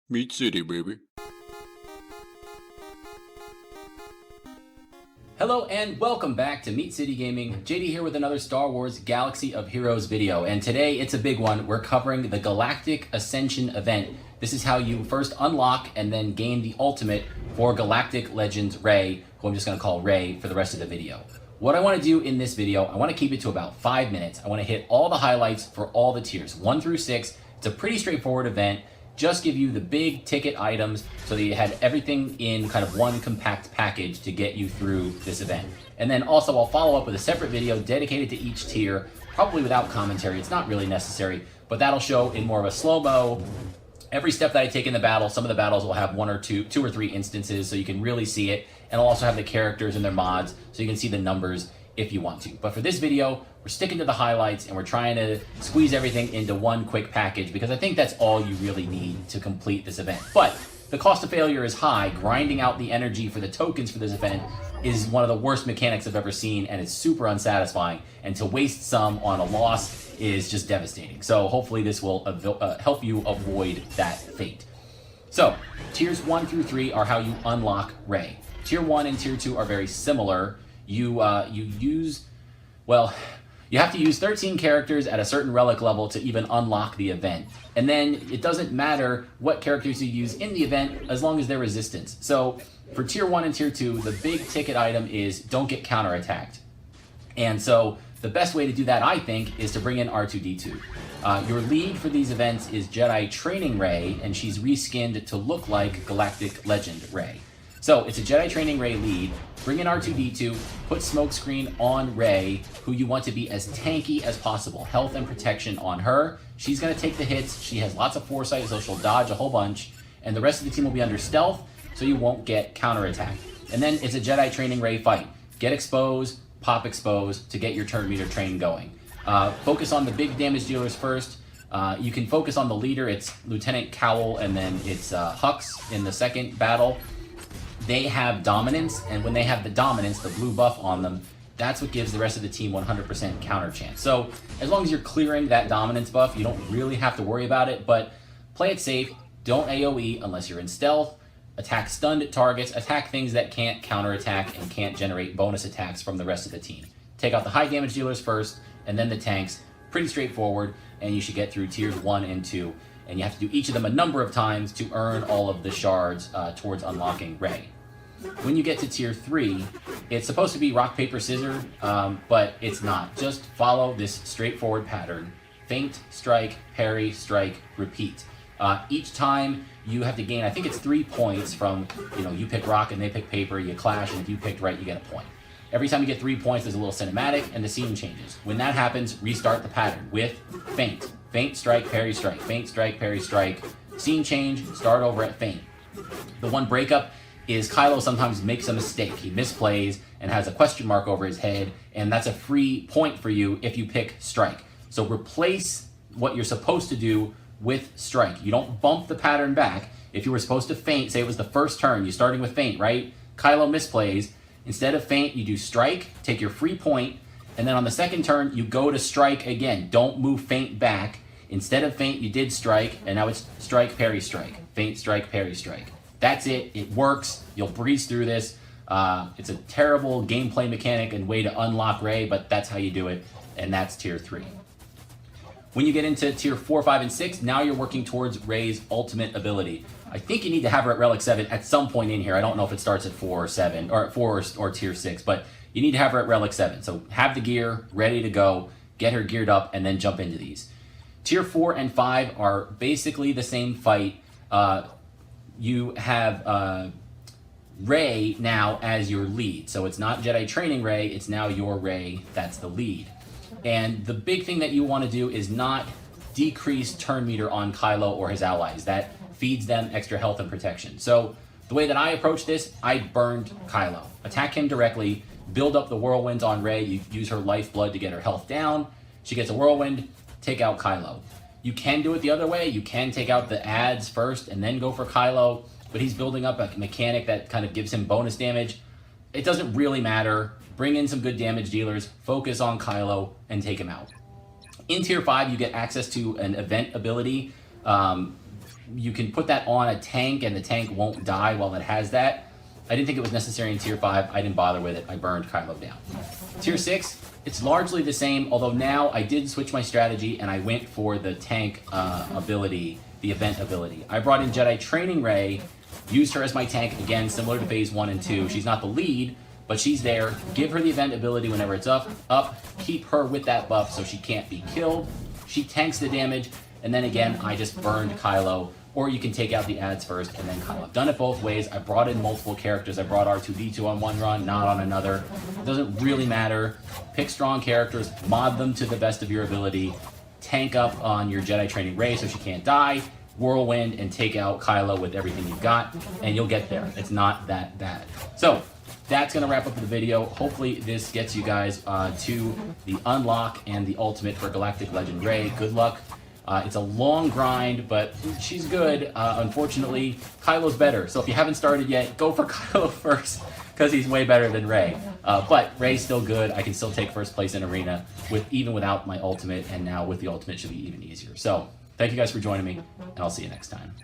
Meat City, baby. Hello and welcome back to Meat City Gaming. JD here with another Star Wars Galaxy of Heroes video, and today it's a big one. We're covering the Galactic Ascension event. This is how you first unlock and then gain the ultimate for Galactic Legends Rey, who I'm just going to call Rey for the rest of the video. What I want to do in this video, I want to keep it to about 5 minutes. I want to hit all the highlights for all the tiers, 1 through 6. It's a pretty straightforward event. Just give you the big ticket items so that you had everything in kind of one compact package to get you through this event. And then also I'll follow up with a separate video dedicated to each tier, probably without commentary. It's not really necessary, but that'll show in more of a slow-mo every step that I take in the battle. Some of the battles will have two or three instances so you can really see it. And I'll also have the characters and their mods so you can see the numbers if you want to. But for this video, we're sticking to the highlights and we're trying to squeeze everything into one quick package because I think that's all you really need to complete this event. But the cost of failure is high. Grinding out the energy for the tokens for this event is one of the worst mechanics I've ever seen, and it's super unsatisfying. And to waste some on a loss is just devastating. So hopefully this will help you avoid that fate. So tiers 1 through 3 are how you unlock Rey. Tier 1 and Tier 2 are very similar. You have to use 13 characters at a certain relic level to even unlock the event. And then it doesn't matter what characters you use in the event as long as they're resistance. So for Tier 1 and Tier 2, the big ticket item is don't get counterattacked. And so the best way to do that, I think, is to bring in R2-D2. Your lead for these events is Jedi Training Rey, and she's reskinned to look like Galactic Legend Rey. So it's a Jedi Training Rey lead. Bring in R2-D2, put smokescreen on Rey, who you want to be as tanky as possible. Health and protection on her. She's going to take the hits. She has lots of foresight, so she'll dodge a whole bunch. And the rest of the team will be under stealth, so you won't get counterattacked. And then it's a Jedi Training Rey fight. Get exposed, pop exposed to get your turn meter train going. Focus on the big damage dealers first. You can focus on the leader. It's Lieutenant Cowell, and then it's Hux in the second battle. They have dominance, and when they have the dominance, the blue buff on them, that's what gives the rest of the team 100% counter chance. So as long as you're clearing that dominance buff, you don't really have to worry about it, but play it safe. Don't AoE unless you're in stealth. Attack stunned targets. Attack things that can't counterattack and can't generate bonus attacks from the rest of the team. Take out the high damage dealers first, and then the tanks. Pretty straightforward, and you should get through tiers 1 and 2. And you have to do each of them a number of times to earn all of the shards towards unlocking Rey. When you get to tier 3, it's supposed to be rock, paper, scissors, but it's not. Just follow this straightforward pattern. Feint, strike, parry, strike, repeat. Each time you have to gain, I think it's 3 points from, you pick rock and they pick paper, you clash, and if you picked right, you get a point. Every time you get 3 points, there's a little cinematic, and the scene changes. When that happens, restart the pattern with Feint. Feint, strike, parry, strike. Feint, strike, parry, strike. Scene change, start over at Feint. The one breakup is Kylo sometimes makes a mistake. He misplays and has a question mark over his head, and that's a free point for you if you pick strike. So replace what you're supposed to do with strike. You don't bump the pattern back. If you were supposed to feint, say it was the first turn, you're starting with feint, right? Kylo misplays. Instead of feint, you do strike, take your free point, and then on the second turn, you go to strike again. Don't move feint back. Instead of feint, you did strike, and now it's strike, parry, strike. Feint, strike, parry, strike. That's it. It works. You'll breeze through this. It's a terrible gameplay mechanic and way to unlock Rey, but that's how you do it, and that's tier 3. When you get into tier 4, 5, and 6, now you're working towards Rey's ultimate ability. I think you need to have her at Relic 7 at some point in here. I don't know if it starts at 4 or 7, or at 4 or tier 6, but you need to have her at Relic 7. So have the gear ready to go, get her geared up, and then jump into these. Tier 4 and 5 are basically the same fight. You have Rey now as your lead. So it's not Jedi Training Rey, it's now your Rey that's the lead. And the big thing that you want to do is not decrease turn meter on Kylo or his allies. That feeds them extra health and protection. So the way that I approach this, I burned Kylo. Attack him directly, build up the whirlwinds on Rey, you use her lifeblood to get her health down. She gets a whirlwind, take out Kylo. You can do it the other way. You can take out the ads first and then go for Kylo, but he's building up a mechanic that kind of gives him bonus damage. It doesn't really matter. Bring in some good damage dealers, focus on Kylo, and take him out. In tier 5, you get access to an event ability you can put that on a tank and the tank won't die while it has that. I didn't think it was necessary in Tier 5. I didn't bother with it. I burned Kylo down. Tier 6, it's largely the same, although now I did switch my strategy and I went for the tank ability, the event ability. I brought in Jedi Training Rey, used her as my tank, again, similar to Phase 1 and 2. She's not the lead, but she's there. Give her the event ability whenever it's up. Keep her with that buff so she can't be killed. She tanks the damage, and then again, I just burned Kylo. Or you can take out the ads first and then Kylo. I've done it both ways. I brought in multiple characters. I brought R2-D2 on one run, not on another. It doesn't really matter. Pick strong characters, mod them to the best of your ability, tank up on your Jedi Training Rey so she can't die, Whirlwind, and take out Kylo with everything you've got, and you'll get there. It's not that bad. So, that's going to wrap up the video. Hopefully this gets you guys to the unlock and the ultimate for Galactic Legend Rey. Good luck. It's a long grind, but she's good. Unfortunately, Kylo's better. So if you haven't started yet, go for Kylo first, because he's way better than Rey. But Rey's still good. I can still take first place in Arena, even without my ultimate, and now with the ultimate it should be even easier. So, thank you guys for joining me, and I'll see you next time.